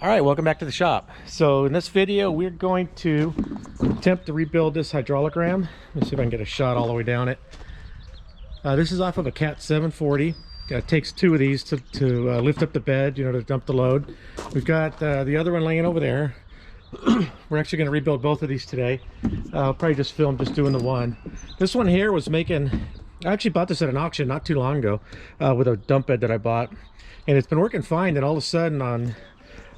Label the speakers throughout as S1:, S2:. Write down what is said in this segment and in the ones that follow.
S1: All right, welcome back to the shop. So in this video, we're going to attempt to rebuild this hydraulic ram. Let's see if I can get a shot all the way down it. This is off of a Cat 740. It takes two of these to lift up the bed, to dump the load. We've got the other one laying over there. We're actually going to rebuild both of these today. I'll probably just film just doing the one. This one here was making, I actually bought this at an auction not too long ago with a dump bed that I bought. And it's been working fine. And all of a sudden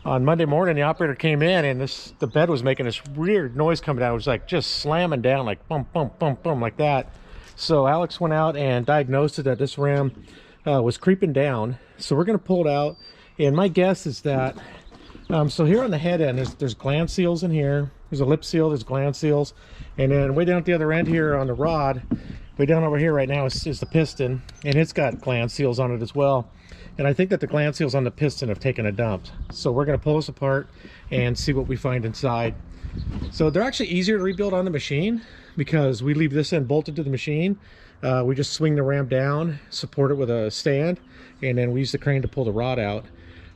S1: on Monday morning, the operator came in and the bed was making this weird noise coming out. It was like just slamming down, like bump, bump, bump, bump, like that. So Alex went out and diagnosed it that this ram was creeping down. So we're going to pull it out. And my guess is that, so here on the head end, there's gland seals in here. There's a lip seal, there's gland seals. And then way down at the other end here on the rod, way down over here right now is the piston. And it's got gland seals on it as well. And I think that the gland seals on the piston have taken a dump. So we're going to pull this apart and see what we find inside. So they're actually easier to rebuild on the machine because we leave this end bolted to the machine. We just swing the ram down, support it with a stand, and then we use the crane to pull the rod out.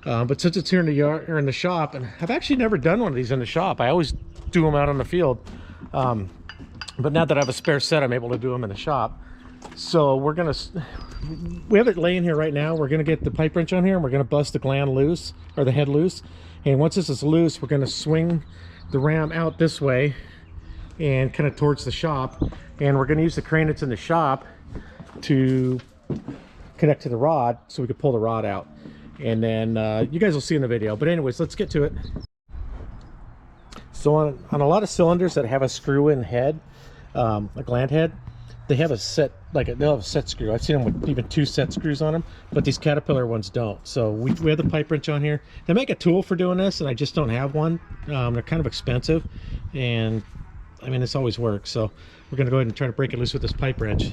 S1: But since it's here in the yard or in the shop, and I've actually never done one of these in the shop. I always do them out on the field. But now that I have a spare set, I'm able to do them in the shop. So we have it laying here right now. We're going to get the pipe wrench on here and we're going to bust the gland loose, or the head loose. And once this is loose, we're going to swing the ram out this way and kind of towards the shop. And we're going to use the crane that's in the shop to connect to the rod so we can pull the rod out. And then you guys will see in the video. But anyways, let's get to it. So on a lot of cylinders that have a screw-in head, a gland head, they have a set, they'll have a set screw. I've seen them with even two set screws on them, but these Caterpillar ones don't. So we have the pipe wrench on here. They make a tool for doing this, and I just don't have one. They're kind of expensive, and I mean, this always works. So we're going to go ahead and try to break it loose with this pipe wrench.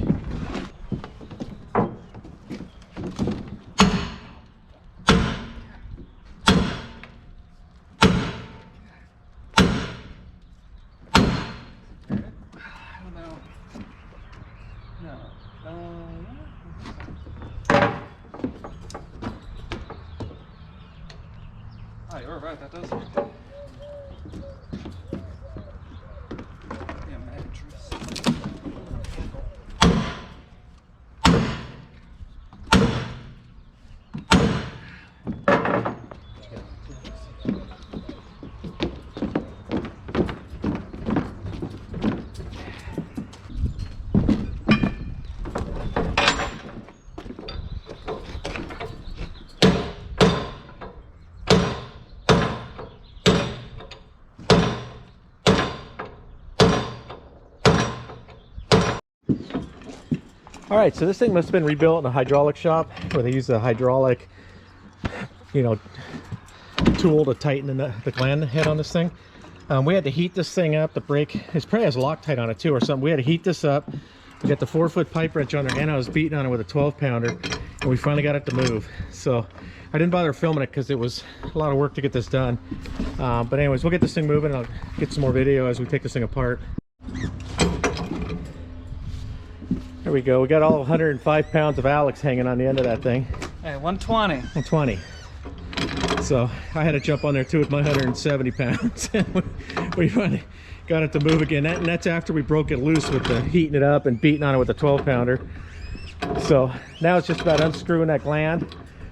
S2: Oh, you're right, that does work. Yeah, mattress.
S1: All right, so this thing must have been rebuilt in a hydraulic shop where they use a hydraulic, tool to tighten the gland head on this thing. We had to heat this thing up. The brake, it probably has Loctite on it too or something. We had to heat this up. We got the 4-foot pipe wrench on there, and I was beating on it with a 12-pounder, and we finally got it to move. So I didn't bother filming it because it was a lot of work to get this done. But anyways, we'll get this thing moving, and I'll get some more video as we take this thing apart. There we go. We got all 105 pounds of Alex hanging on the end of that thing.
S2: Hey, 120.
S1: 120. So I had to jump on there too with my 170 pounds. We finally got it to move again. And that's after we broke it loose with the heating it up and beating on it with a 12-pounder. So now it's just about unscrewing that gland.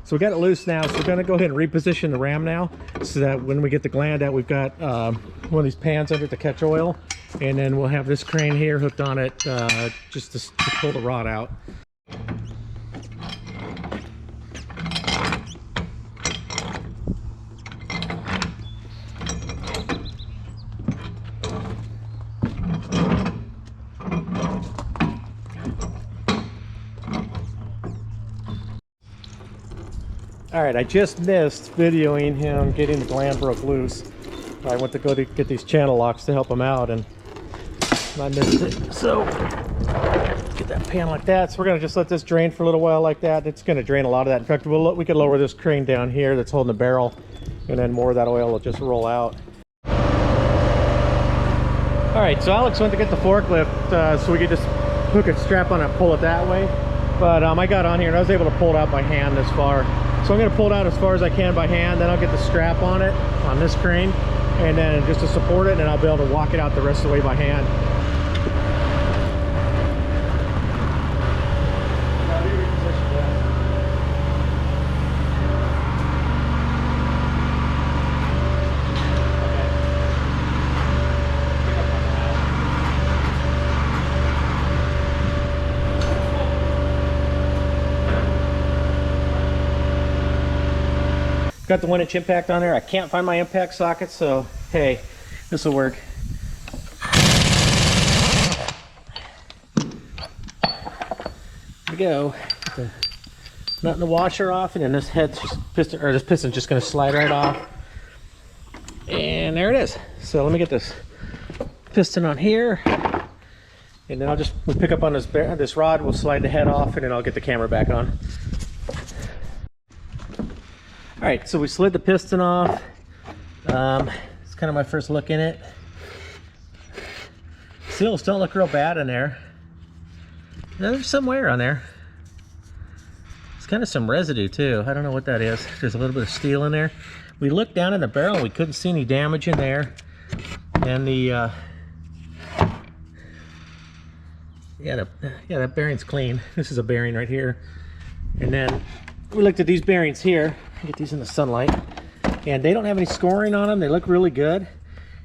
S1: So we got it loose now. So we're going to go ahead and reposition the ram now so that when we get the gland out, we've got one of these pans under it to catch oil. And then we'll have this crane here hooked on it just to pull the rod out. All right, I just missed videoing him getting the gland broke loose. I went to go to get these channel locks to help him out, and I missed it. So get that pan like that. So we're gonna just let this drain for a little while like that. It's gonna drain a lot of that. In fact, we could lower this crane down here that's holding the barrel, and then more of that oil will just roll out. All right, so Alex went to get the forklift so we could just hook it, strap on it, pull it that way. But I got on here and I was able to pull it out by hand this far. So I'm going to pull it out as far as I can by hand, then I'll get the strap on it on this crane, and then just to support it, and then I'll be able to walk it out the rest of the way by hand. Got the 1-inch impact on there. I can't find my impact socket, so hey, this will work. There we go. Get the nut and the washer off, and then this head's just piston, or this piston's just going to slide right off. And there it is. So let me get this piston on here, and then we'll pick up on this rod. We'll slide the head off, and then I'll get the camera back on. All right, so we slid the piston off. It's kind of my first look in it. Seals don't look real bad in there. Now, there's some wear on there. It's kind of some residue too. I don't know what that is. There's a little bit of steel in there. We looked down in the barrel and we couldn't see any damage in there. And the that bearing's clean. This is a bearing right here. And then we looked at these bearings here. Get these in the sunlight, and they don't have any scoring on them. They look really good.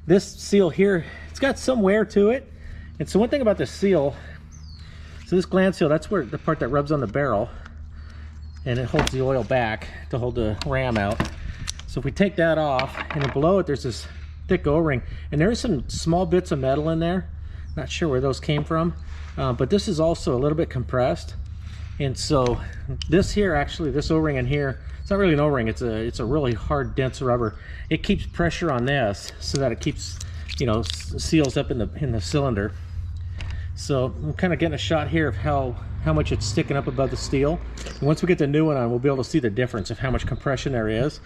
S1: This seal here, it's got some wear to it. And so one thing about this seal, so this gland seal, that's where the part that rubs on the barrel, and it holds the oil back to hold the ram out. So if we take that off, and then below it there's this thick O-ring, and there's some small bits of metal in there. Not sure where those came from, but this is also a little bit compressed. And so this here, actually, this O-ring in here, it's not really an O-ring, it's a really hard, dense rubber. It keeps pressure on this so that it keeps, you know, seals up in the cylinder. So I'm kind of getting a shot here of how much it's sticking up above the steel. And once we get the new one on, we'll be able to see the difference of how much compression there is.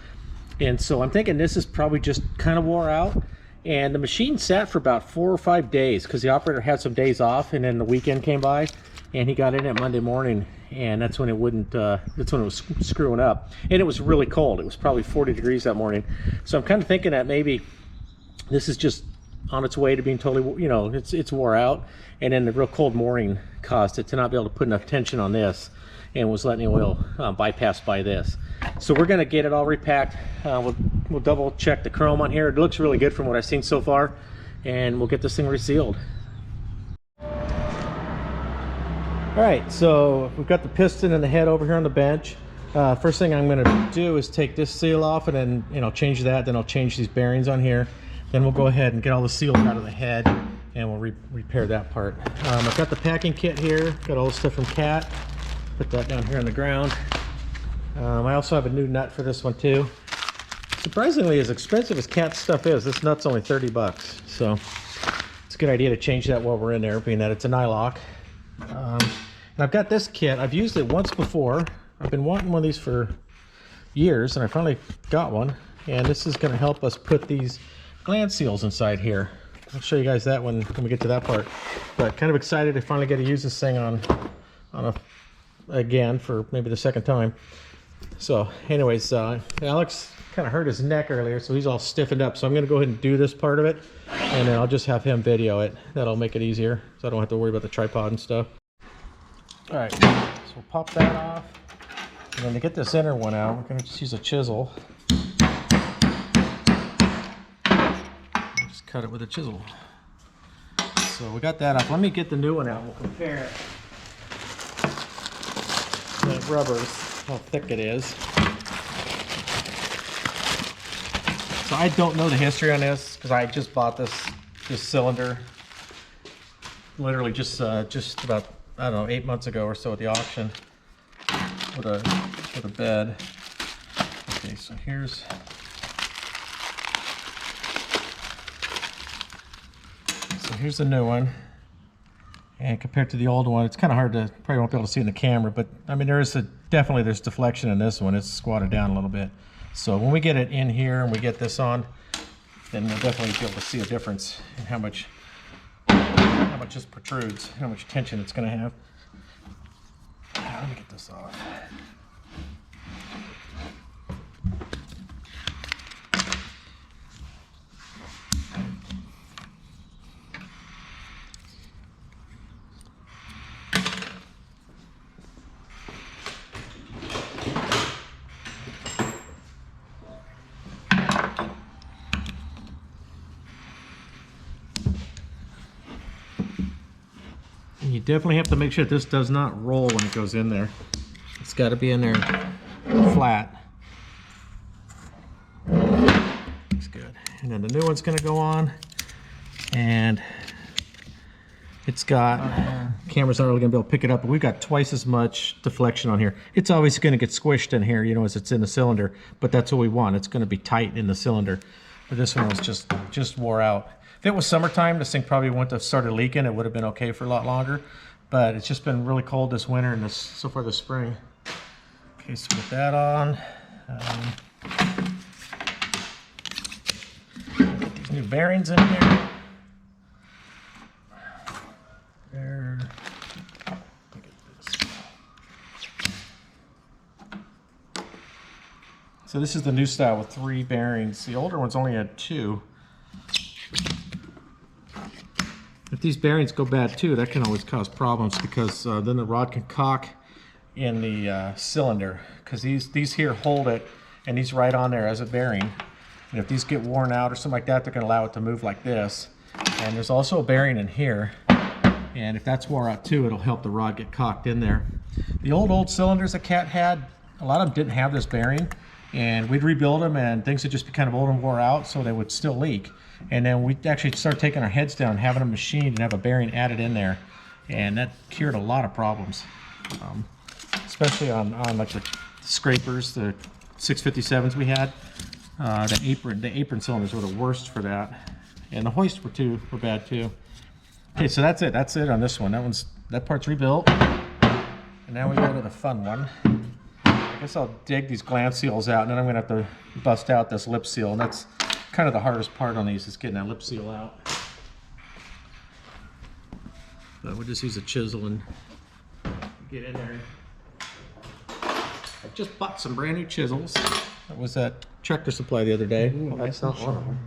S1: And so I'm thinking this is probably just kind of wore out. And the machine sat for about 4 or 5 days because the operator had some days off, and then the weekend came by, and he got in it Monday morning, and that's when it wouldn't, that's when it was screwing up. And it was really cold. It was probably 40 degrees that morning. So I'm kind of thinking that maybe this is just on its way to being totally, you know, it's wore out, and then the real cold morning caused it to not be able to put enough tension on this, and was letting the oil bypass by this. So we're going to get it all repacked. We'll double check the chrome on here. It looks really good from what I've seen so far, and we'll get this thing resealed. All right, so we've got the piston and the head over here on the bench. First thing I'm going to do is take this seal off, and then, you know, change that. Then I'll change these bearings on here. Then we'll go ahead and get all the seals out of the head, and we'll repair that part. I've got the packing kit here. Got all the stuff from Cat. Put that down here on the ground. I also have a new nut for this one too. Surprisingly, as expensive as Cat's stuff is, this nut's only 30 bucks. So it's a good idea to change that while we're in there, being that it's a nylock. And I've got this kit. I've used it once before. I've been wanting one of these for years, and I finally got one. And this is going to help us put these gland seals inside here. I'll show you guys that when we get to that part. But kind of excited to finally get to use this thing again for maybe the second time. So anyways, Alex kind of hurt his neck earlier, so he's all stiffened up. So I'm going to go ahead and do this part of it, and then I'll just have him video it. That'll make it easier, so I don't have to worry about the tripod and stuff. All right, so we'll pop that off. And then to get this inner one out, we're going to just use a chisel. Just cut it with a chisel. So we got that off. Let me get the new one out. We'll compare it. That rubber's, how thick it is. So I don't know the history on this because I just bought this cylinder literally just about, I don't know, 8 months ago or so at the auction with a bed. Okay, so here's the new one. And compared to the old one, it's kind of hard to, probably won't be able to see in the camera, but I mean, there's deflection in this one. It's squatted down a little bit. So when we get it in here and we get this on, then we'll definitely be able to see a difference in how much this protrudes, how much tension it's going to have. Let me get this off. definitely have to make sure this does not roll when it goes in there. It's got to be in there flat. Looks good. And then the new one's going to go on, and it's got, camera's not really going to be able to pick it up, but we've got twice as much deflection on here. It's always going to get squished in here, you know, as it's in the cylinder, but that's what we want. It's going to be tight in the cylinder. But this one was just wore out. If it was summertime, this thing probably wouldn't have started leaking. It would have been okay for a lot longer, but it's just been really cold this winter and so far this spring. Okay, so with that on, get these new bearings in here. There. Look at this. So this is the new style with 3 bearings. The older ones only had 2. If these bearings go bad too, that can always cause problems, because then the rod can cock in the cylinder, because these here hold it, and these right on there as a bearing. And if these get worn out or something like that, they're going to allow it to move like this. And there's also a bearing in here, and if that's wore out too, it'll help the rod get cocked in there. The old cylinders that Cat had, a lot of them didn't have this bearing, and we'd rebuild them and things would just be kind of old and wore out, so they would still leak. And then we actually started taking our heads down, having them machined and have a bearing added in there, and that cured a lot of problems, especially on like the scrapers, the 657s we had. The apron cylinders were the worst for that, and the hoist were bad too. Okay, so that's it on this one. That part's rebuilt, and now we go to the fun one. I guess I'll dig these gland seals out, and then I'm gonna have to bust out this lip seal, and that's kind of the hardest part on these, is getting that lip seal out. So we'll just use a chisel and get in there. I just bought some brand new chisels. That was at Tractor Supply the other day.
S2: Ooh, that's not one of them.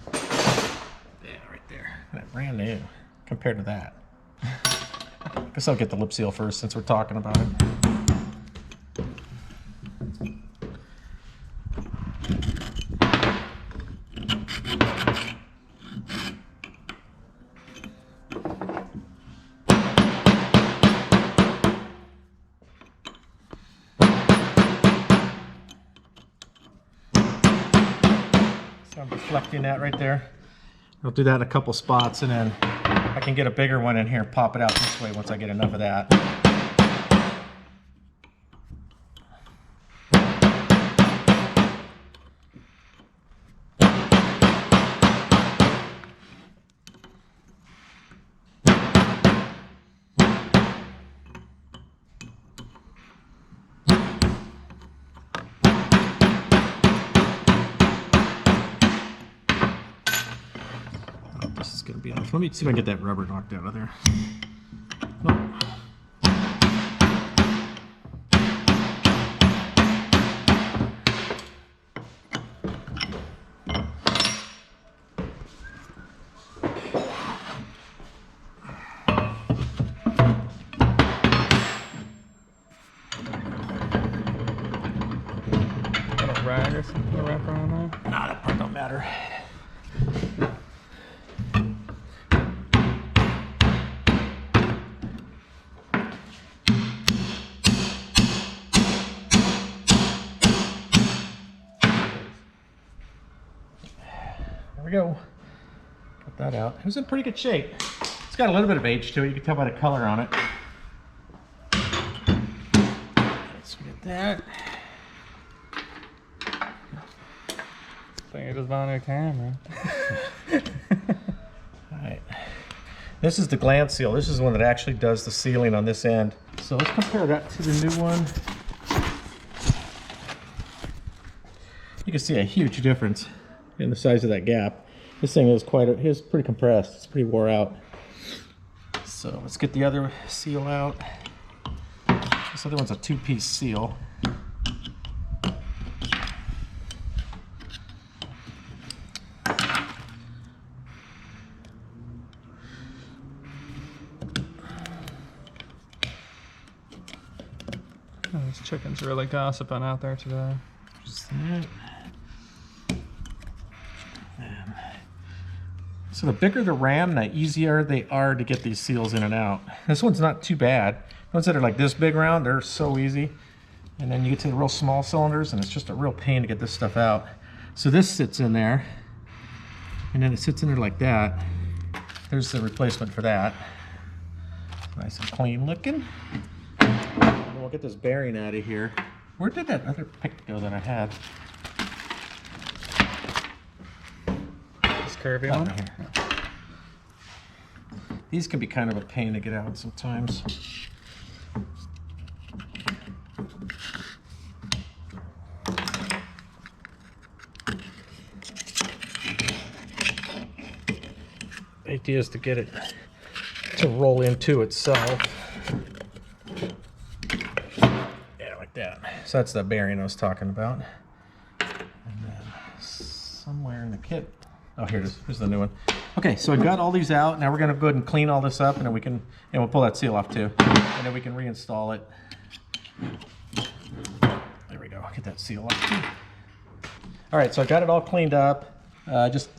S1: Yeah, right there. That brand new compared to that. I guess I'll get the lip seal first since we're talking about it. So I'm deflecting that right there. I'll do that in a couple spots, and then I can get a bigger one in here and pop it out this way once I get enough of that. This is going to be enough. Let me see if I can get that rubber knocked out of there. Nope.
S2: Got a rag or something to wrap around there?
S1: Nah, that part don't matter. There we go. Cut that out. It was in pretty good shape. It's got a little bit of age to it. You can tell by the color on it. Let's get that.
S2: I think I just bought a new camera.
S1: Alright. This is the gland seal. This is the one that actually does the sealing on this end. So let's compare that to the new one. You can see a huge difference in the size of that gap. This thing is pretty compressed. It's pretty wore out. So let's get the other seal out. This other one's a 2-piece seal.
S2: Oh, these chickens really gossiping out there today.
S1: Just that. So the bigger the ram, the easier they are to get these seals in and out. This one's not too bad. The ones that are like this big round, they're so easy. And then you get to the real small cylinders and it's just a real pain to get this stuff out. So this sits in there, and then it sits in there like that. There's the replacement for that. Nice and clean looking. And we'll get this bearing out of here. Where did that other pick go that I had?
S2: This curvy one?
S1: Right here. These can be kind of a pain to get out sometimes. The idea is to get it to roll into itself. Yeah, like that. So that's the bearing I was talking about. And then somewhere in the kit. Oh, here it is. Here's the new one. Okay, so I got all these out. Now we're going to go ahead and clean all this up, and then we can, and we'll pull that seal off too, and then we can reinstall it. There we go. Get that seal off too. All right, so I got it all cleaned up. Just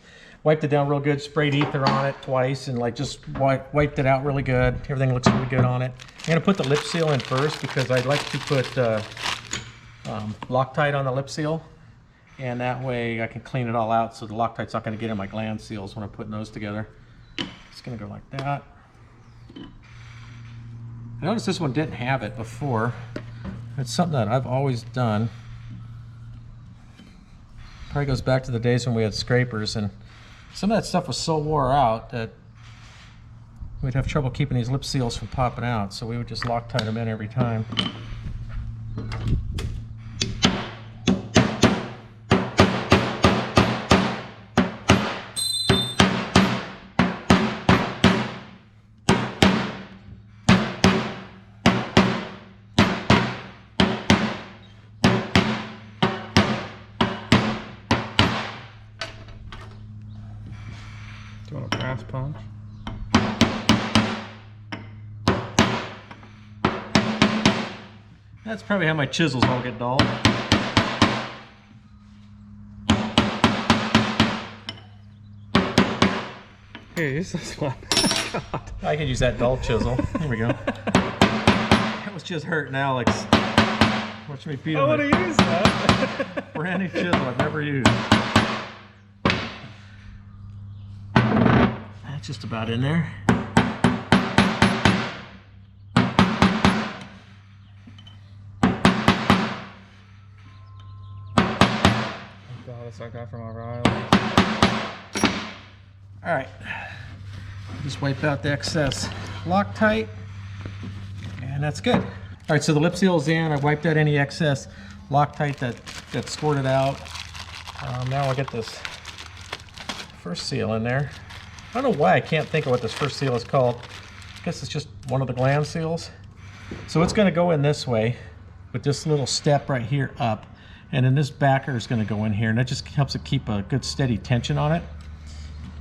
S1: wiped it down real good, sprayed ether on it twice, and like just wiped it out really good. Everything looks really good on it. I'm gonna put the lip seal in first because I'd like to put Loctite on the lip seal, and that way I can clean it all out so the Loctite's not gonna get in my gland seals when I'm putting those together. It's gonna go like that. I noticed this one didn't have it before. It's something that I've always done. Probably goes back to the days when we had scrapers, and some of that stuff was so wore out that we'd have trouble keeping these lip seals from popping out, so we would just Loctite them in every time.
S2: Do you want a brass punch?
S1: That's probably how my chisels all get dull.
S2: Here, use this one. God.
S1: I could use that dull chisel. Here we go. That was just hurting Alex. Watch me beat him.
S2: I want to use that.
S1: Brand new chisel I've never used. That's just about in there.
S2: God, it's like that from our Riley.
S1: All right, just wipe out the excess Loctite, and that's good. All right, so the lip seal is in. I wiped out any excess Loctite that squirted out. Now I'll get this first seal in there. I don't know why I can't think of what this first seal is called. I guess it's just one of the gland seals. So it's going to go in this way with this little step right here up, and then this backer is going to go in here, and that just helps it keep a good steady tension on it.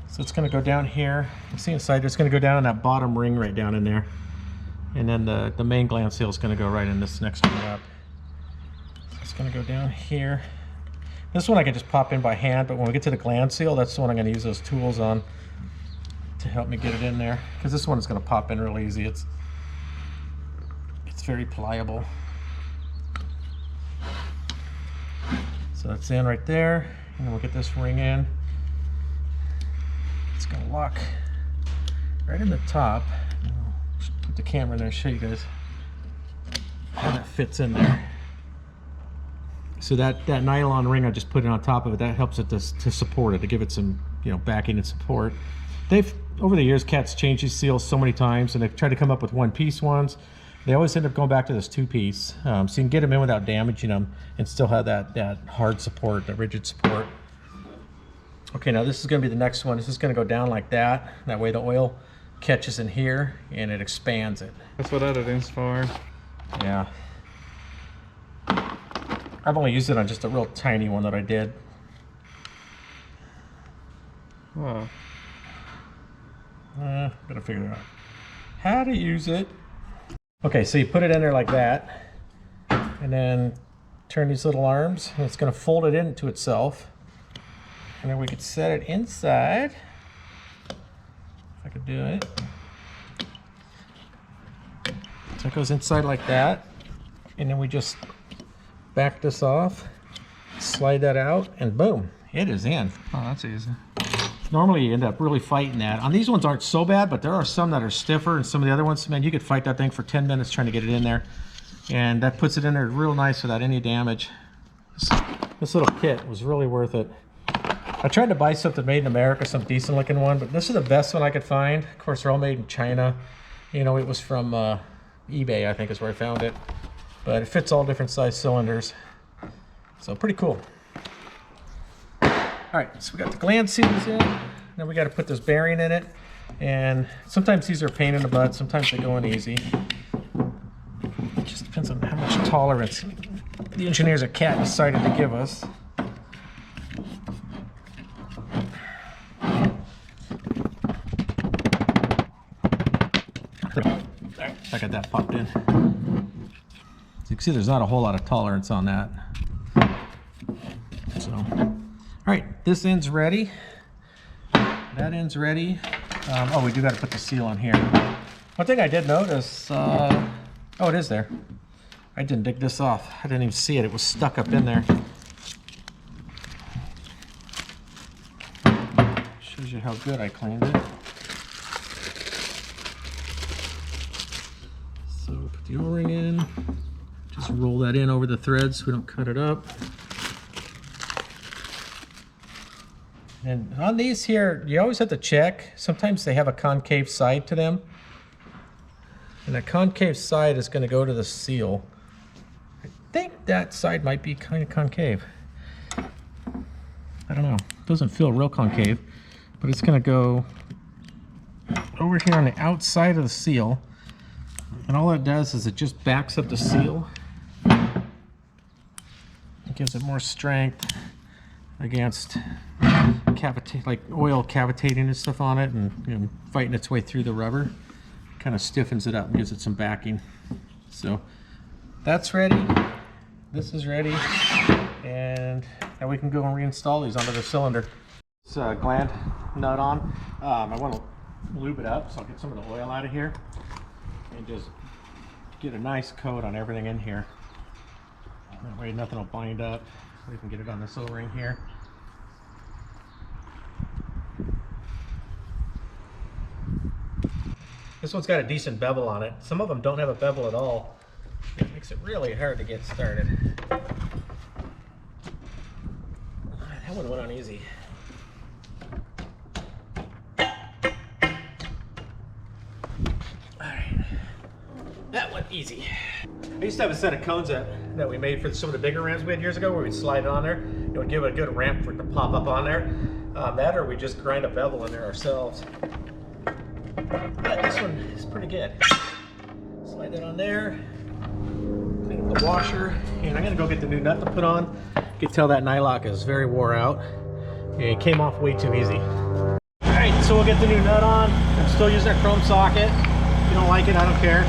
S1: So it's going to go down here. You see inside, it's going to go down in that bottom ring right down in there. And then the main gland seal is going to go right in this next one up. So it's going to go down here. This one I can just pop in by hand, but when we get to the gland seal, that's the one I'm going to use those tools on to help me get it in there. Because this one is going to pop in real easy. It's very pliable. So that's in right there. And then we'll get this ring in. It's going to lock right in the top. Just put the camera in there and show you guys how that fits in there. So that nylon ring I just put it on top of it, that helps it to support it, to give it some backing and support. They've, over the years, Cat's changed these seals so many times, and they've tried to come up with one-piece ones. They always end up going back to this two-piece. So you can get them in without damaging them and still have that hard support, that rigid support. Okay, now this is going to be the next one. This is going to go down like that. That way the oil catches in here and it expands it.
S2: That's what editing's for.
S1: Yeah. I've only used it on just a real tiny one that I did.
S2: Oh.
S1: Gotta figure out how to use it. Okay, so you put it in there like that, and then turn these little arms, and it's going to fold it into itself. And then we could set it inside. do it. So it goes inside like that, and then we just back this off, slide that out, and boom, it is in.
S2: Oh, that's easy.
S1: Normally you end up really fighting that. On these ones aren't so bad, but there are some that are stiffer, and some of the other ones, man, you could fight that thing for 10 minutes trying to get it in there. And that puts it in there real nice without any damage. This little kit was really worth it. I tried to buy something made in America, some decent looking one, but this is the best one I could find. Of course, they're all made in China. You know, it was from eBay, I think is where I found it. But it fits all different size cylinders. So pretty cool. All right, so we got the gland seals in. Now we got to put this bearing in it. And sometimes these are a pain in the butt. Sometimes they go in easy. It just depends on how much tolerance the engineers at CAT decided to give us. There, I got that popped in. So you can see there's not a whole lot of tolerance on that. So, all right, this end's ready. That end's ready. Oh, we do got to put the seal on here. One thing I did notice, oh, it is there. I didn't dig this off. I didn't even see it. It was stuck up in there. Shows you how good I cleaned it. So put the O-ring in. Just roll that in over the threads so we don't cut it up. And on these here, you always have to check. Sometimes they have a concave side to them. And the concave side is going to go to the seal. I think that side might be kind of concave. I don't know. It doesn't feel real concave, but it's going to go over here on the outside of the seal. And all it does is it just backs up the seal. It gives it more strength against like oil cavitating and stuff on it, and you know, fighting its way through the rubber. Kind of stiffens it up and gives it some backing. So that's ready. This is ready, and now we can go and reinstall these onto the cylinder. This gland nut on. I want to lube it up, so I'll get some of the oil out of here and just get a nice coat on everything in here. That way nothing will bind up. We can get it on this O-ring here. This one's got a decent bevel on it. Some of them don't have a bevel at all. It makes it really hard to get started. That one went on easy. Alright. That went easy. I used to have a set of cones that we made for some of the bigger rams we had years ago, where we'd slide it on there. It would give it a good ramp for it to pop up on there. That, or we just grind a bevel in there ourselves. But this one is pretty good. Slide that on there. Clean up the washer. And I'm going to go get the new nut to put on. You can tell that nylock is very wore out. It came off way too easy. Alright, so we'll get the new nut on. I'm still using a chrome socket. If you don't like it, I don't care.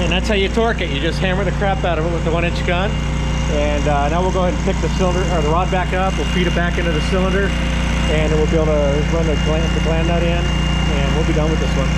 S1: And that's how you torque it. You just hammer the crap out of it with the 1-inch gun. And now we'll go ahead and pick the cylinder or the rod back up. We'll feed it back into the cylinder, and then we'll be able to run the gland nut in, and we'll be done with this one.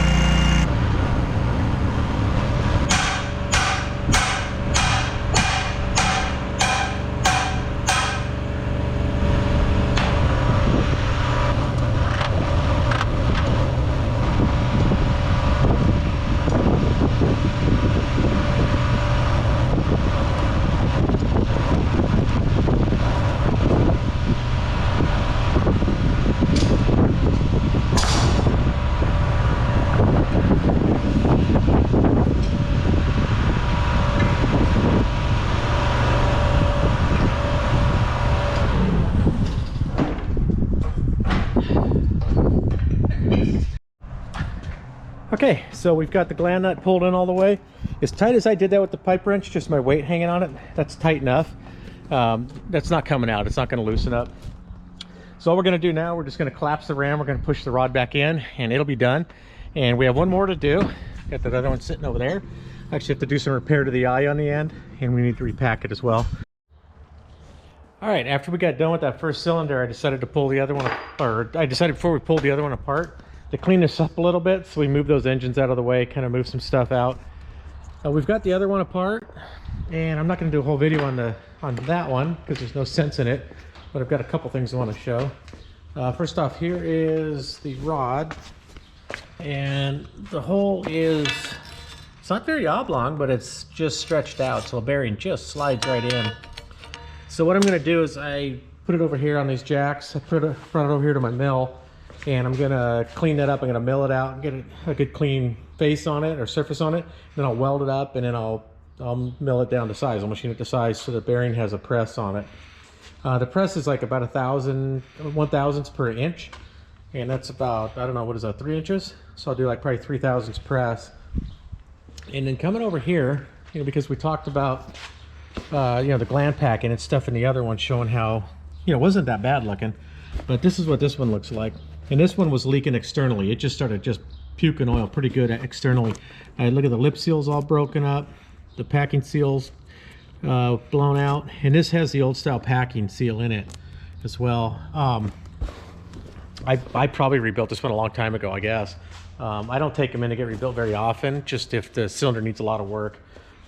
S1: Okay, so we've got the gland nut pulled in all the way. As tight as I did that with the pipe wrench, just my weight hanging on it, that's tight enough. That's not coming out. It's not going to loosen up. So all we're going to do now, we're just going to collapse the ram. We're going to push the rod back in and it'll be done. And we have one more to do. Got that other one sitting over there. Actually have to do some repair to the eye on the end, and we need to repack it as well. All right, after we got done with that first cylinder, I decided to pull the other one, or I decided before we pulled the other one apart to clean this up a little bit. So we moved those engines out of the way, kind of moved some stuff out. We've got the other one apart, and I'm not going to do a whole video on that one because there's no sense in it, but I've got a couple things I want to show. First off, here is the rod, and the hole is, it's not very oblong, but it's just stretched out, so the bearing just slides right in. So what I'm going to do is I put it over here on these jacks. I brought it over here to my mill, and I'm going to clean that up. I'm going to mill it out and get a good clean face on it or surface on it. Then I'll weld it up, and then I'll mill it down to size. I'll machine it to size so the bearing has a press on it. The press is like about 1/1000 per inch, and that's about, I don't know, what is that, 3 inches? So I'll do like probably 3/1000 press. And then coming over here, you know, because we talked about you know, the gland pack and stuff in the other one, showing how, you know, it wasn't that bad looking, but this is what this one looks like. And this one was leaking externally. It just started just puking oil pretty good externally. Look at the lip seals all broken up, the packing seals blown out, and this has the old style packing seal in it as well. I probably rebuilt this one a long time ago, I guess. I don't take them in to get rebuilt very often, just if the cylinder needs a lot of work,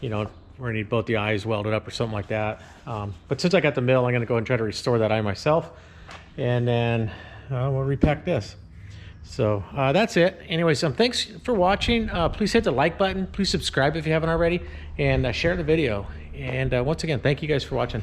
S1: you know, or I need both the eyes welded up or something like that. But since I got the mill, I'm going to go and try to restore that eye myself, and then we'll repack this. So that's it. Anyways, thanks for watching. Please hit the like button. Please subscribe if you haven't already, and share the video. And once again, thank you guys for watching.